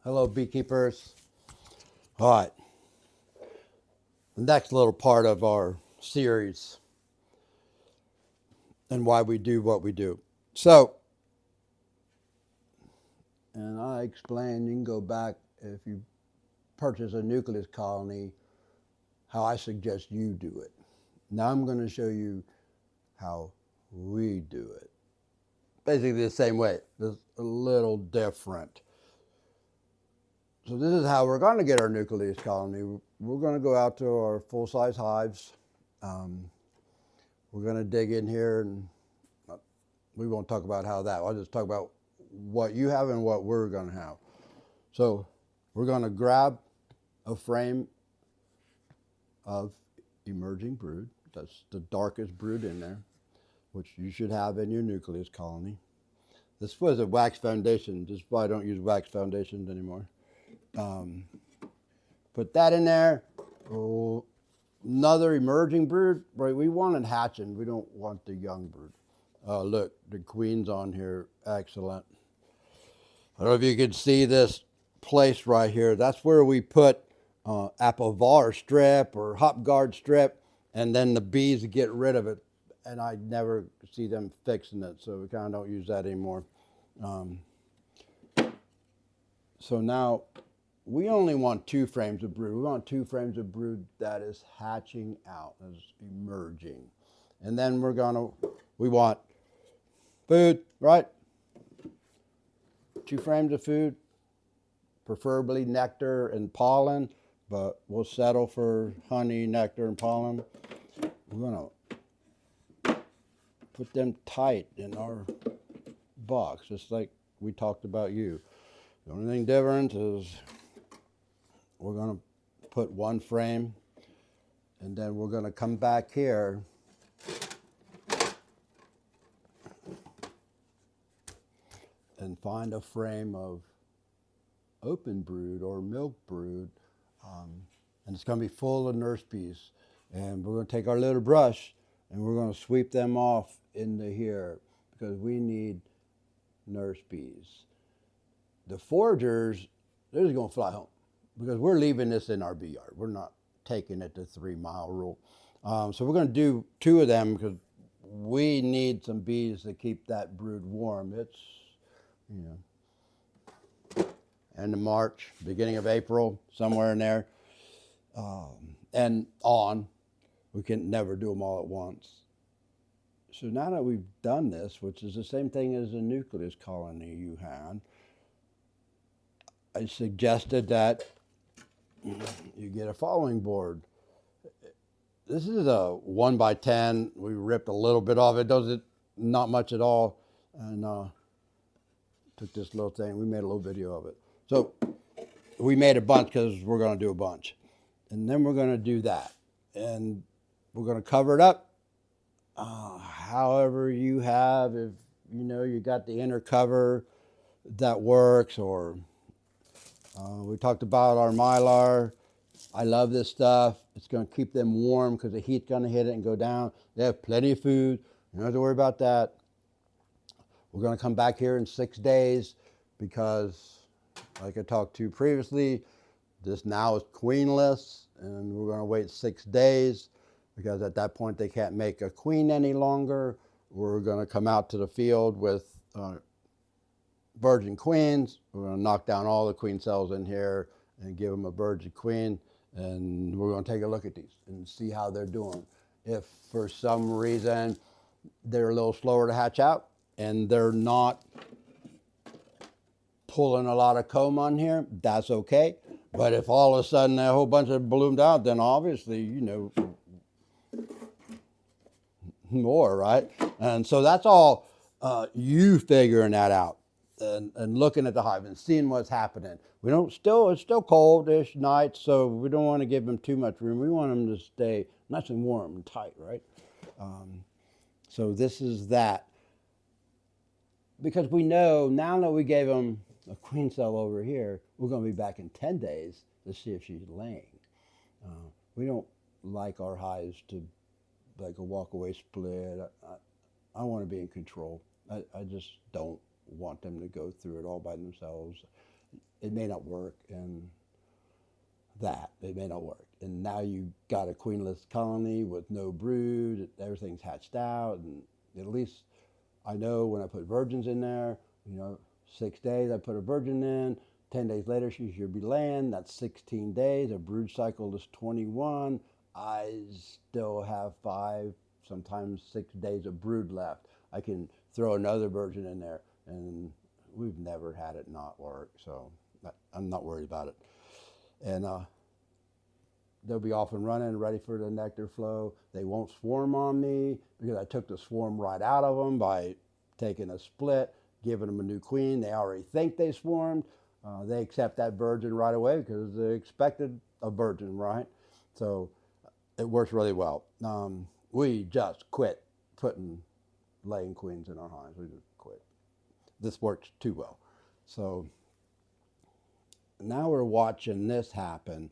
Hello, beekeepers. All right, the next little part of our series and why we do what we do. So, and I explained, you can go back if you purchase a nucleus colony, how I suggest you do it. Now I'm going to show you how we do it. Basically the same way, just a little different. So this is how we're going to get our nucleus colony. We're going to go out to our full-size hives. Um, we're going to dig in here, and we won't talk about how that. I'll just talk about what you have and what we're going to have. So we're going to grab a frame of emerging brood. That's the darkest brood in there, which you should have in your nucleus colony. This was a wax foundation. This is why I don't use wax foundations anymore. Um, Put that in there. Oh, another emerging brood. Right, we want it hatching. We don't want the young brood. Look, the queen's on here. Excellent. I don't know if you can see this place right here. That's where we put apple var strip or hop guard strip, and then the bees get rid of it. And I never see them fixing it, so we kind of don't use that anymore. Um, so now we only want 2 frames of brood. We want 2 frames of brood that is hatching out, is emerging. And then we want food, right? 2 frames of food, preferably nectar and pollen, but we'll settle for honey, nectar, and pollen. We're going to put them tight in our box, just like we talked about you. The only thing different is we're going to put 1 frame, and then we're going to come back here and find a frame of open brood or milk brood, and it's going to be full of nurse bees. And we're going to take our little brush and we're going to sweep them off into here because we need nurse bees. The foragers, they're just going to fly home because we're leaving this in our bee yard. We're not taking it to 3 mile rule. So we're going to do 2 of them because we need some bees to keep that brood warm. It's, you know, end of March, beginning of April, somewhere in there, and on. We can never do them all at once. So now that we've done this, which is the same thing as the nucleus colony you had, I suggested that you get a following board. This is a 1x10. We ripped a little bit off. It doesn't, not much at all. And took this little thing. We made a little video of it. So we made a bunch because we're going to do a bunch. And then we're going to do that. And we're going to cover it up however you have. If you got the inner cover that works, or we talked about our mylar. I love this stuff. It's going to keep them warm because the heat's going to hit it and go down. They have plenty of food. You don't have to worry about that. We're going to come back here in 6 days because, like I talked to previously, this now is queenless, and we're going to wait 6 days because at that point they can't make a queen any longer. We're going to come out to the field with virgin queens. We're going to knock down all the queen cells in here and give them a virgin queen, and we're going to take a look at these and see how they're doing. If for some reason they're a little slower to hatch out and they're not pulling a lot of comb on here, that's okay. But if all of a sudden a whole bunch of bloomed out, then obviously, more, right? And so that's all you figuring that out and looking at the hive and seeing what's happening. It's still coldish nights, so we don't want to give them too much room. We want them to stay nice and warm and tight, right? So this is that. Because we know now that we gave them a queen cell over here, we're going to be back in 10 days to see if she's laying. We don't like our hives to like a walk-away split. I want to be in control. I just don't want them to go through it all by themselves. it may not work, and that it may not work. And now you got a queenless colony with no brood. Everything's hatched out, and at least I know when I put virgins in there, 6 days I put a virgin in. 10 days later, she should be laying. That's 16 days. A brood cycle is 21. I still have 5, sometimes 6 days of brood left. I can throw another virgin in there, and we've never had it not work, so I'm not worried about it. And they'll be off and running, ready for the nectar flow. They won't swarm on me because I took the swarm right out of them by taking a split, giving them a new queen. They already think they swarmed. They accept that virgin right away because they expected a virgin, right? So it works really well. We just quit putting laying queens in our hives. We just quit. This works too well. So now we're watching this happen.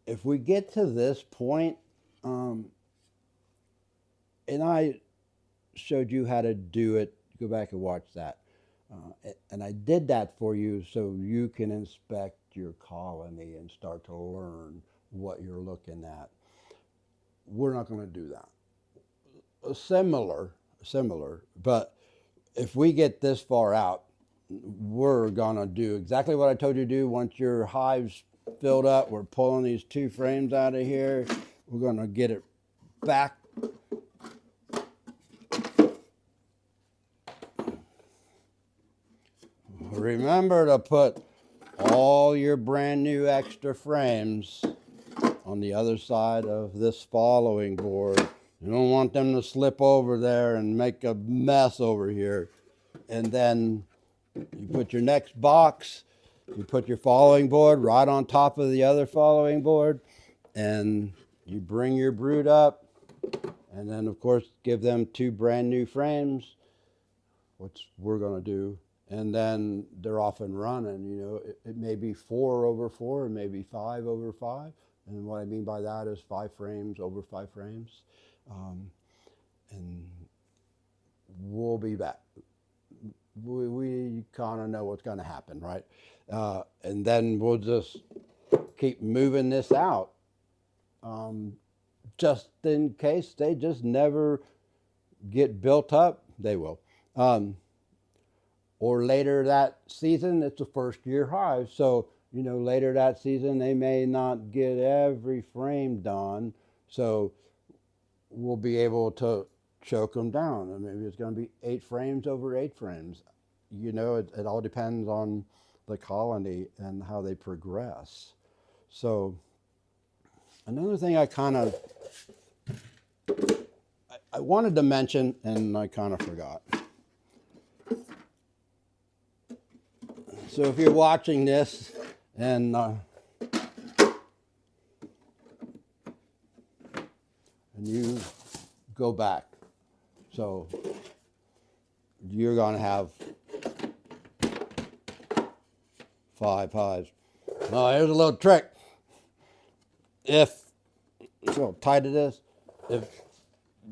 If we get to this point, and I showed you how to do it, go back and watch that. And I did that for you so you can inspect your colony and start to learn what you're looking at. We're not going to do that. Similar, but if we get this far out, we're going to do exactly what I told you to do. Once your hive's filled up, we're pulling these 2 frames out of here. We're going to get it back. Remember to put all your brand new extra frames on the other side of this following board. You don't want them to slip over there and make a mess over here. And then you put your next box, you put your following board right on top of the other following board, and you bring your brood up, and then of course give them 2 brand new frames, which we're going to do, and then they're off and running. It may be 4 over 4, it may be 5 over 5, and what I mean by that is 5 frames over 5 frames, and we'll be back. We kind of know what's going to happen, right? And then we'll just keep moving this out, just in case they just never get built up. They will. Or later that season, it's a first-year hive. So, later that season, they may not get every frame done. So we'll be able to choke them down. And maybe it's going to be 8 frames over 8 frames. It all depends on the colony and how they progress. So another thing I wanted to mention, and I kind of forgot. So if you're watching this and you go back, so you're going to have 5 hives. Now here's a little trick. See how tight it is? If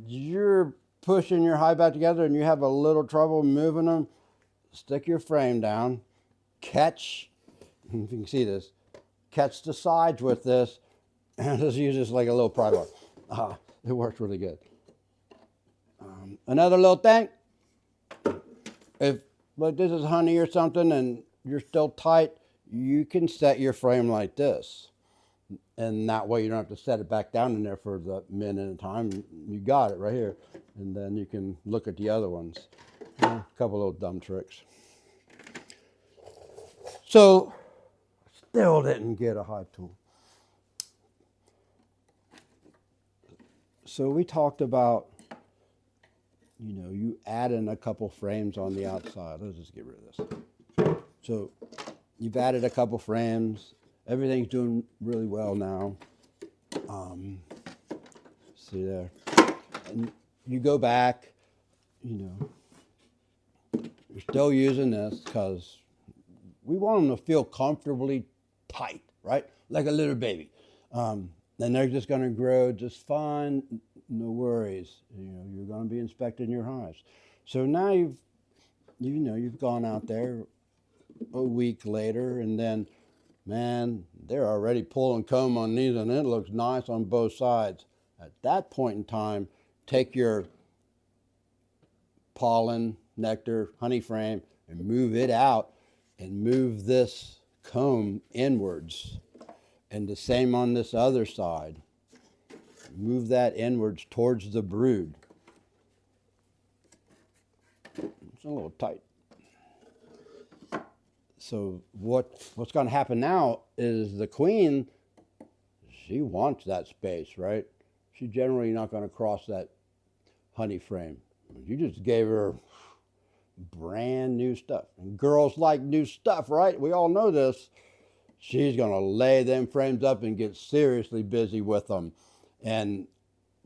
you're pushing your hive back together and you have a little trouble moving them, stick your frame down, catch, if you can see this, catch the sides with this, and just use this like a little pry bar. It works really good. Another little thing, if like this is honey or something and you're still tight, you can set your frame like this. And that way you don't have to set it back down in there for the minute at a time. You got it right here. And then you can look at the other ones. A couple little dumb tricks. So, still didn't get a hive tool. So we talked about, you add in a couple frames on the outside. Let's just get rid of this. So you've added a couple frames. Everything's doing really well now. See there. And you go back, you're still using this because we want them to feel comfortably tight, right? Like a little baby. And they're just going to grow just fine. No worries. You're going to be inspecting your hives. So now you've gone out there a week later, and then, man, they're already pulling comb on these, and it looks nice on both sides. At that point in time, take your pollen, nectar, honey frame, and move it out, and move this comb inwards. And the same on this other side. Move that inwards towards the brood. It's a little tight. So what's going to happen now is the queen, she wants that space, right? She's generally not going to cross that honey frame. You just gave her brand new stuff. And girls like new stuff, right? We all know this. She's going to lay them frames up and get seriously busy with them. And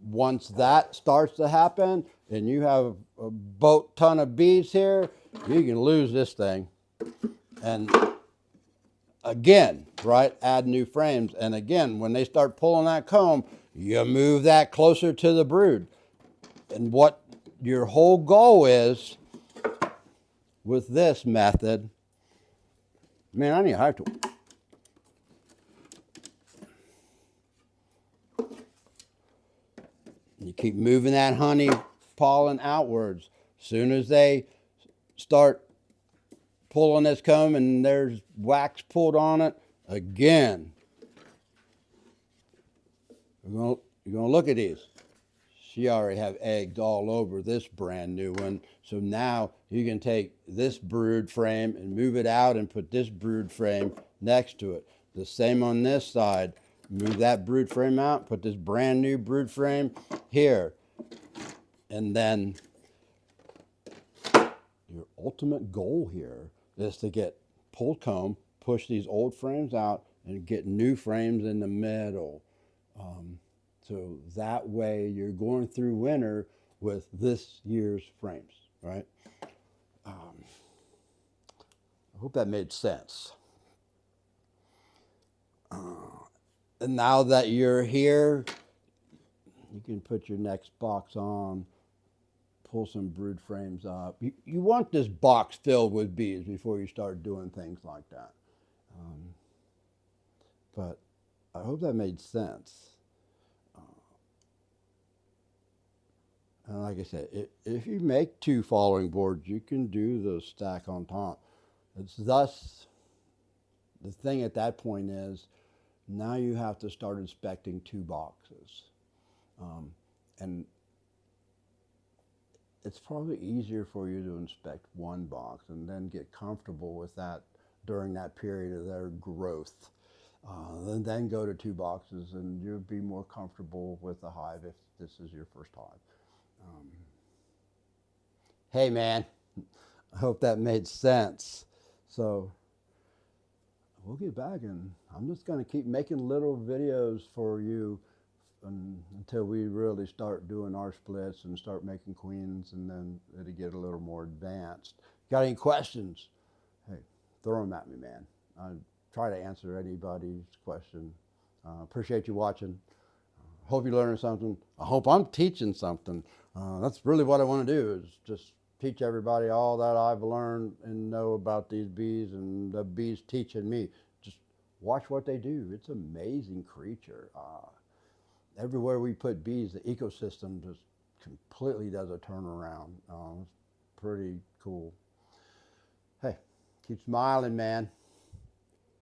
once that starts to happen and you have a boat ton of bees here, you can lose this thing. And again, right, add new frames. And again, when they start pulling that comb, you move that closer to the brood. And what your whole goal is with this method, man, I need a hive tool. You keep moving that honey pollen outwards. As soon as they start pulling this comb and there's wax pulled on it, again, you're gonna look at these. She already have eggs all over this brand new one. So now you can take this brood frame and move it out and put this brood frame next to it. The same on this side. Move that brood frame out, put this brand new brood frame here. And then your ultimate goal here is to get pulled comb, push these old frames out, and get new frames in the middle. So that way you're going through winter with this year's frames, right? I hope that made sense. And now that you're here, you can put your next box on, pull some brood frames up. You want this box filled with bees before you start doing things like that. But I hope that made sense. And like I said, if you make 2 following boards, you can do the stack on top. It's thus, the thing at that point is, now you have to start inspecting 2 boxes. And it's probably easier for you to inspect 1 box and then get comfortable with that during that period of their growth. And then go to 2 boxes and you'll be more comfortable with the hive if this is your first hive. Hey man, I hope that made sense. So we'll get back, and I'm just going to keep making little videos for you until we really start doing our splits and start making queens, and then it'll get a little more advanced. Got any questions? Hey, throw them at me, man. I try to answer anybody's question. Appreciate you watching. Hope you learned something. I hope I'm teaching something. That's really what I want to do, is just teach everybody all that I've learned and know about these bees, and the bees teaching me. Just watch what they do. It's an amazing creature. Everywhere we put bees, the ecosystem just completely does a turnaround. It's pretty cool. Hey, keep smiling, man.